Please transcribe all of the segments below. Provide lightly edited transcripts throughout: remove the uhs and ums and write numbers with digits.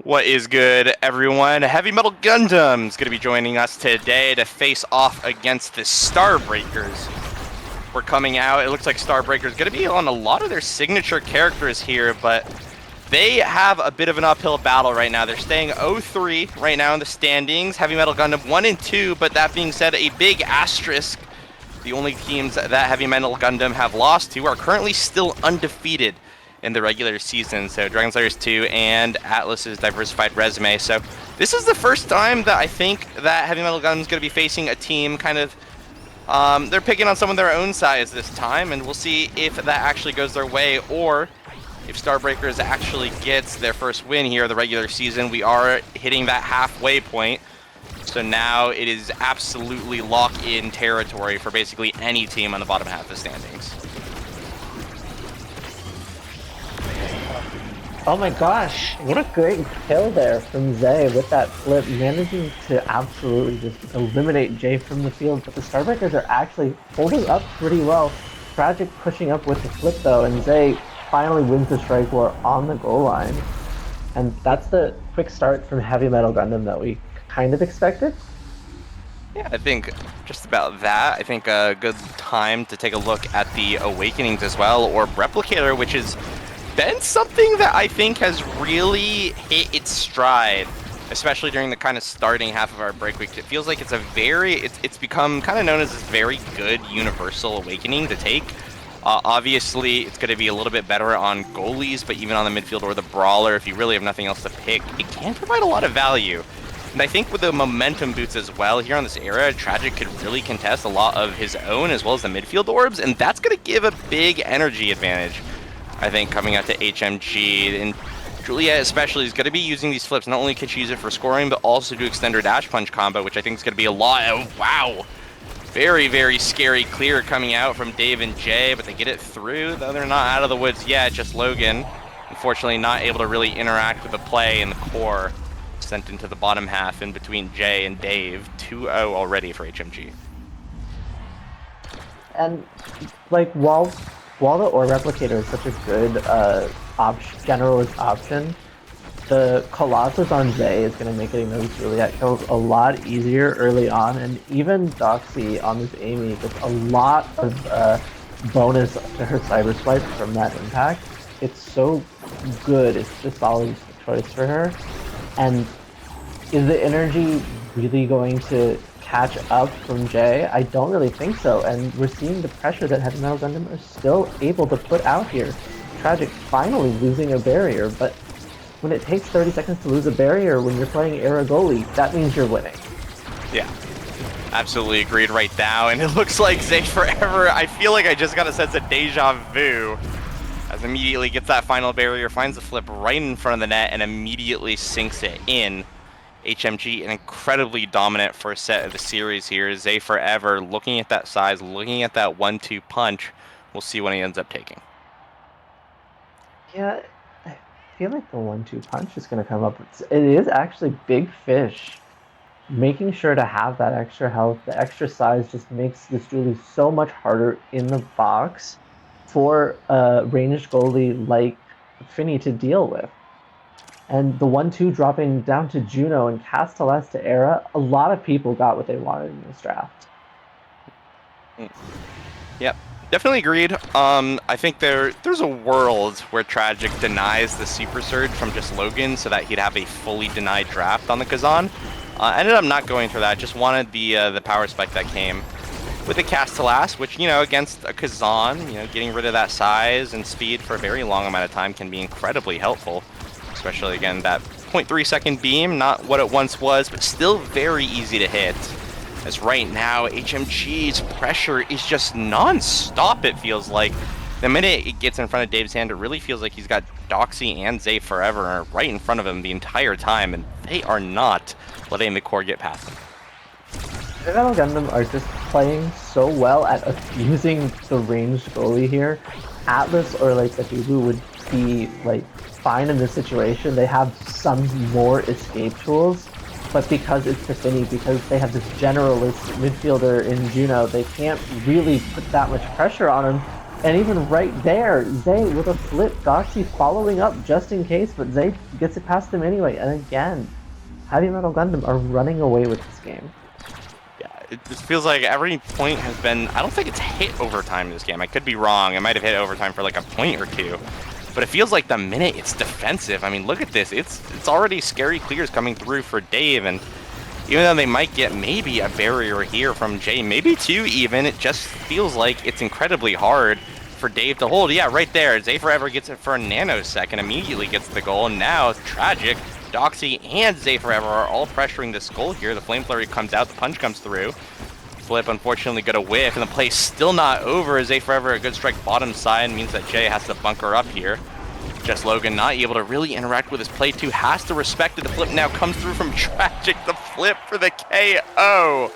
What is good, everyone? Heavy Metal Gundam's going to be joining us today to face off against the Starbreakers. We're coming out. It looks like Starbreakers going to be on a lot of their signature characters here, but they have a bit of an uphill battle right now. They're staying 0-3 right now in the standings. Heavy Metal Gundam 1 and 2, but that being said, a big asterisk. The only teams that Heavy Metal Gundam have lost to are currently still undefeated in the regular season. So Dragon Slayers 2 and Atlas's diversified resume. So this is the first time that I think that Heavy Metal Gundam is going to be facing a team kind of they're picking on some of their own size this time, and we'll see if that actually goes their way or if Starbreakers actually gets their first win here of the regular season. We are hitting that halfway point. So now it is absolutely lock-in territory for basically any team on the bottom half of the standings. Oh my gosh, what a great kill there from Zay with that flip, managing to absolutely just eliminate Jay from the field, but the Starbreakers are actually holding up pretty well. Tragic pushing up with the flip though, and Zay finally wins the strike war on the goal line. And that's the quick start from Heavy Metal Gundam that we kind of expected. Yeah, I think just about that. I think a good time to take a look at the Awakenings as well, or Replicator, which has been something that I think has really hit its stride, especially during the kind of starting half of our break week. It feels like it's it's become kind of known as this very good universal awakening to take. Obviously, it's going to be a little bit better on goalies, but even on the midfield or the brawler, if you really have nothing else to pick, it can provide a lot of value. And I think with the momentum boots as well here on this era, Tragic could really contest a lot of his own as well as the midfield orbs, and that's going to give a big energy advantage, I think, coming out to HMG. And Juliet especially is going to be using these flips. Not only can she use it for scoring, but also to extend her dash punch combo, which I think is going to be a lot. Oh, wow. Very, very scary clear coming out from Dave and Jay, but they get it through, though they're not out of the woods yet. Just Logan, unfortunately, not able to really interact with the play in the core. Sent into the bottom half in between Jay and Dave. 2-0 already for HMG. And like while the Ore Replicator is such a good generalist option, the Colossus on Zay is going to make getting those Juliet kills a lot easier early on, and even Doxy on this Amy gets a lot of bonus to her Cyber Swipe from that impact. It's so good, it's just a solid choice for her. And is the energy really going to catch up from Jay? I don't really think so, and we're seeing the pressure that Heavy Metal Gundam are still able to put out here. Tragic finally losing a barrier, but when it takes 30 seconds to lose a barrier when you're playing Era goalie, that means you're winning. Yeah, absolutely agreed right now, and it looks like Zay Forever, I feel like I just got a sense of deja vu, as immediately gets that final barrier, finds the flip right in front of the net, and immediately sinks it in. HMG, an incredibly dominant first set of the series here. Zay Forever looking at that size, looking at that 1-2 punch. We'll see when he ends up taking. Yeah, I feel like the 1-2 punch is going to come up. It is actually Big Fish. Making sure to have that extra health, the extra size just makes this Julie so much harder in the box for a ranged goalie like Finny to deal with. And the 1-2 dropping down to Juno and Castellas to Era, a lot of people got what they wanted in this draft. Yep, definitely agreed. I think there's a world where Tragic denies the Super Surge from just Logan so that he'd have a fully denied draft on the Kazan. Ended up not going for that, just wanted the power spike that came with the Castellas, which, you know, against a Kazan, you know, getting rid of that size and speed for a very long amount of time can be incredibly helpful. Especially, again, that 0.3 second beam, not what it once was, but still very easy to hit. As right now, HMG's pressure is just non-stop, it feels like. The minute it gets in front of Dave's hand, it really feels like he's got Doxy and Zay Forever right in front of him the entire time, and they are not letting the core get past them. Heavy Metal Gundam are just playing so well at using the ranged goalie here. Atlas or like the Hubu would be like fine in this situation. They have some more escape tools, but because it's Tiffany, because they have this generalist midfielder in Juno, they can't really put that much pressure on him. And even right there, Zay with a flip, Doxy following up just in case, but Zay gets it past him anyway. And again, Heavy Metal Gundam are running away with this game. Yeah, it just feels like every point has been... I don't think it's hit overtime in this game. I could be wrong. It might have hit overtime for like a point or two. But it feels like the minute it's defensive. I mean, look at this. It's already scary clears coming through for Dave. And even though they might get maybe a barrier here from Jay, maybe two even, it just feels like it's incredibly hard for Dave to hold. Yeah, right there. Zay Forever gets it for a nanosecond, immediately gets the goal, and now it's tragic. Doxy and Zay Forever are all pressuring this goal here. The Flame Flurry comes out, the punch comes through. Flip, unfortunately, got a whiff, and the play's still not over. Zay Forever, a good strike bottom side, means that Jay has to bunker up here. Just Logan not able to really interact with his play too, has to respect it. The flip now comes through from Tragic. The flip for the KO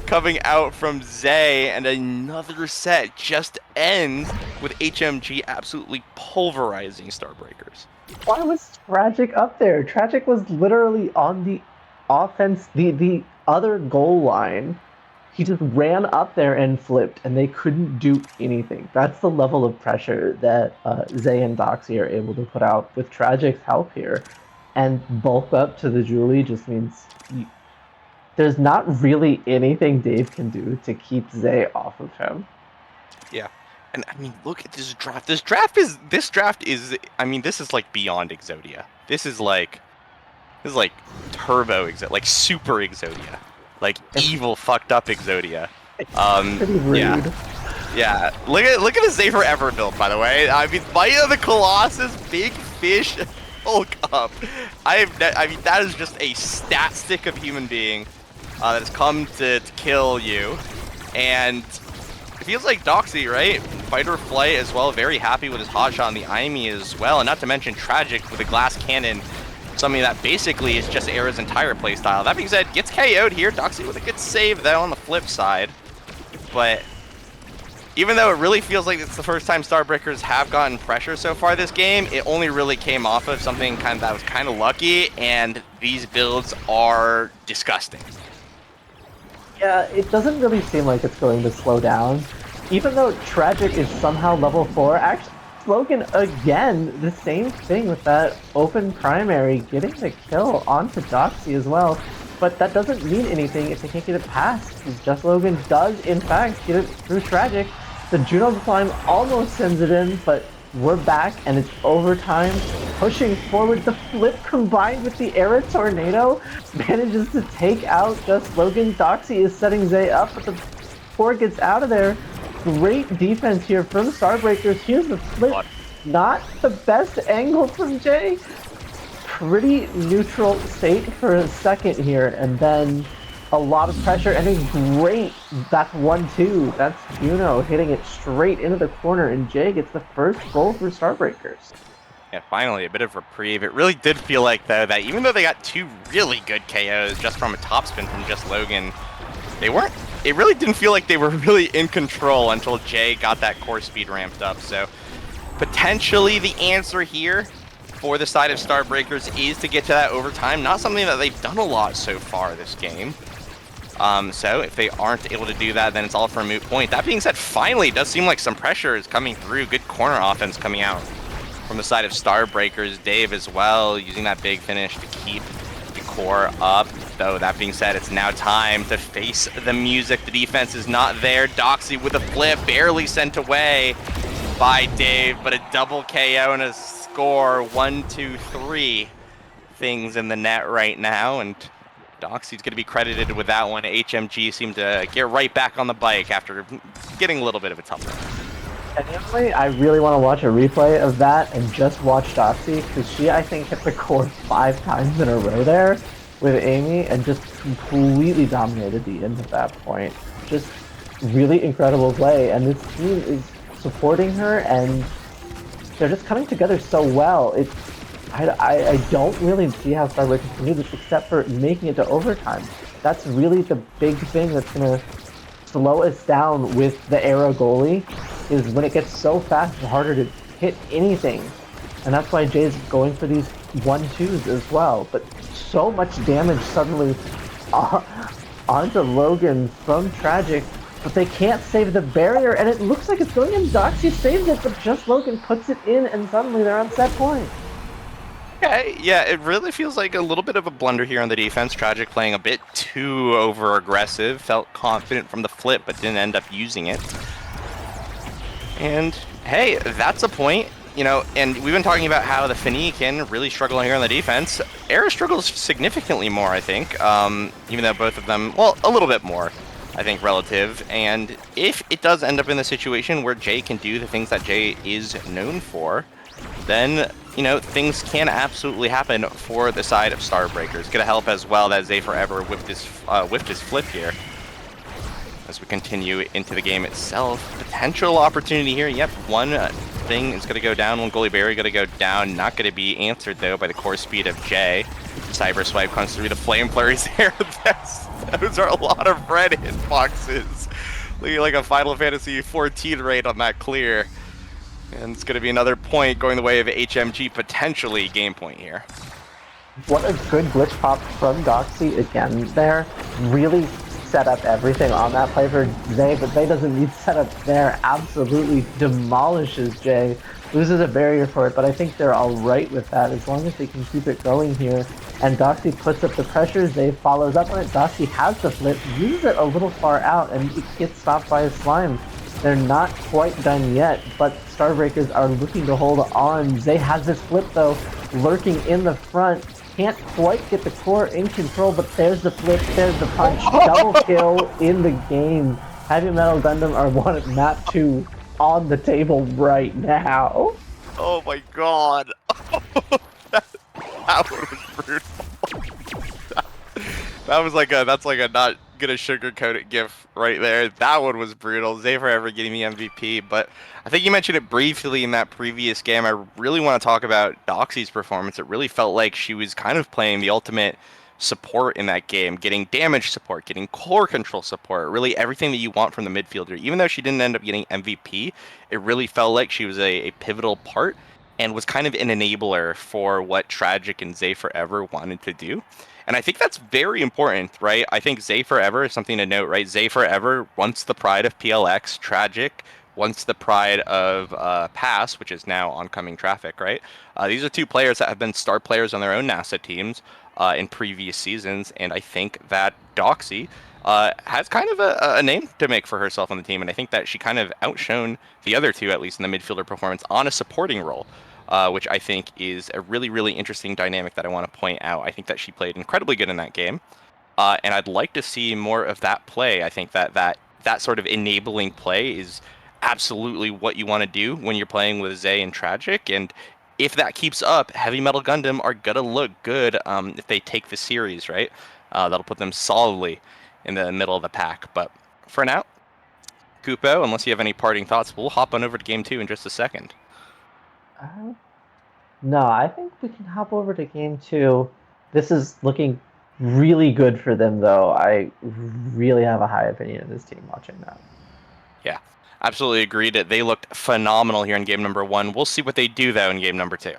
coming out from Zay, and another set just ends with HMG absolutely pulverizing Starbreakers. Why was Tragic up there? Tragic was literally on the offense, the other goal line. He just ran up there and flipped, and they couldn't do anything. That's the level of pressure that Zay and Doxy are able to put out with Tragic's help here. And bulk up to the Julie just means there's not really anything Dave can do to keep Zay off of him. Yeah. And I mean, look at this draft. This draft is, I mean, this is like beyond Exodia. This is like turbo Exodia, like super Exodia. Like evil, fucked up Exodia. Pretty rude. Yeah. Look at the Zay Forever build, by the way. I mean, Might of the Colossus, Big Fish, Hulk up. I mean, that is just a stat stick of human being that has come to kill you. And it feels like Doxy, right? Fight or flight as well. Very happy with his hotshot on the Aimi as well. And not to mention Tragic with a glass cannon. Something that basically is just Era's entire playstyle. That being said, gets KO'd here. Doxy with a good save, though, on the flip side. But even though it really feels like it's the first time Starbreakers have gotten pressure so far this game, it only really came off of something that was kind of lucky, and these builds are disgusting. Yeah, it doesn't really seem like it's going to slow down. Even though Tragic is somehow level 4, actually, Logan, again, the same thing with that open primary, getting the kill onto Doxy as well. But that doesn't mean anything if they can't get it past, because Just Logan does, in fact, get it through Tragic. The Juno climb almost sends it in, but we're back, and it's overtime. Pushing forward, the flip combined with the Era Tornado manages to take out Just Logan. Doxy is setting Zay up, but the 4 gets out of there. Great defense here from Starbreakers. Here's the flip. Not the best angle from Jay. Pretty neutral state for a second here, and then a lot of pressure and a great, that's 1-2. That's Juno hitting it straight into the corner, and Jay gets the first goal for Starbreakers. Yeah, finally, a bit of reprieve. It really did feel like, though, that even though they got 2 really good KOs just from a topspin from Just Logan, it really didn't feel like they were really in control until Jay got that core speed ramped up. So potentially the answer here for the side of Starbreakers is to get to that overtime. Not something that they've done a lot so far this game. So if they aren't able to do that, then it's all for a moot point. That being said, finally, it does seem like some pressure is coming through. Good corner offense coming out from the side of Starbreakers. Dave as well, using that big finish to keep the core up. Though, that being said, it's now time to face the music. The defense is not there. Doxy with a flip, barely sent away by Dave, but a double KO and a score. 1, 2, 3 things in the net right now, and Doxy's going to be credited with that one. HMG seemed to get right back on the bike after getting a little bit of a tough one. Anyway, I really want to watch a replay of that and just watch Doxy, because she, I think, hit the core 5 times in a row there with Amy and just completely dominated the end at that point. Just really incredible play, and this team is supporting her, and they're just coming together so well. I don't really see how Starbreakers can do this except for making it to overtime. That's really the big thing that's going to slow us down with the Era goalie, is when it gets so fast and harder to hit anything. And that's why Jay's going for these 1-2s as well. But so much damage suddenly onto Logan from Tragic. but they can't save the barrier, and it looks like it's going in. Doxy saves it, but just Logan puts it in, and suddenly they're on set point. Okay, yeah, it really feels like a little bit of a blunder here on the defense. Tragic playing a bit too over aggressive, felt confident from the flip, but didn't end up using it. And hey, that's a point. You know, and we've been talking about how the Fennekin really struggle here on the defense. Era struggles significantly more, I think, even though both of them, well, a little bit more, I think, relative. And if it does end up in the situation where Jay can do the things that Jay is known for, then, you know, things can absolutely happen for the side of Starbreakers. Gonna help as well that Zay Forever whipped his flip here. As we continue into the game itself, potential opportunity here. Yep, one thing is going to go down, one goalie barrier going to go down. Not going to be answered, though, by the core speed of Jay. Cyber Swipe comes through the flame flurries there. Those are a lot of red hitboxes. Looking like a Final Fantasy 14 raid on that clear. And it's going to be another point going the way of HMG, potentially game point here. What a good glitch pop from Doxy again there. Really set up everything on that play for Zay, but Zay doesn't need setup there. Absolutely demolishes Jay. Loses a barrier for it, but I think they're alright with that as long as they can keep it going here. And Doxy puts up the pressure, Zay follows up on it. Doxy has the flip, uses it a little far out, and it gets stopped by his slime. They're not quite done yet, but Starbreakers are looking to hold on. Zay has this flip though, lurking in the front. Can't quite get the core in control, but there's the flip, there's the punch. Double kill in the game. Heavy Metal Gundam are one at map 2 on the table right now. Oh my god. That one was brutal. That was like that's like a not gonna sugarcoat it gif right there. That one was brutal. Zay Forever getting the MVP, but I think you mentioned it briefly in that previous game. I really want to talk about Doxy's performance. It really felt like she was kind of playing the ultimate support in that game, getting damage support, getting core control support, really everything that you want from the midfielder. Even though she didn't end up getting MVP, it really felt like she was a pivotal part and was kind of an enabler for what Tragic and Zay Forever wanted to do. And I think that's very important, right? I think Zay Forever is something to note, right? Zay Forever, once the pride of PLX, Tragic, once the pride of Pass, which is now oncoming Traffic, right? These are two players that have been star players on their own NASA teams in previous seasons, and I think that Doxy has kind of a name to make for herself on the team, and I think that she kind of outshone the other two, at least in the midfielder performance, on a supporting role. Which I think is a really, really interesting dynamic that I want to point out. I think that she played incredibly good in that game, and I'd like to see more of that play. I think that sort of enabling play is absolutely what you want to do when you're playing with Zay and Tragic, and if that keeps up, Heavy Metal Gundam are gonna look good if they take the series, right? That'll put them solidly in the middle of the pack. But for now, Kupo, unless you have any parting thoughts, we'll hop on over to game 2 in just a second. No, I think we can hop over to game 2. This is looking really good for them, though. I really have a high opinion of this team watching that. Yeah, absolutely agreed. They looked phenomenal here in game number 1. We'll see what they do, though, in game number 2.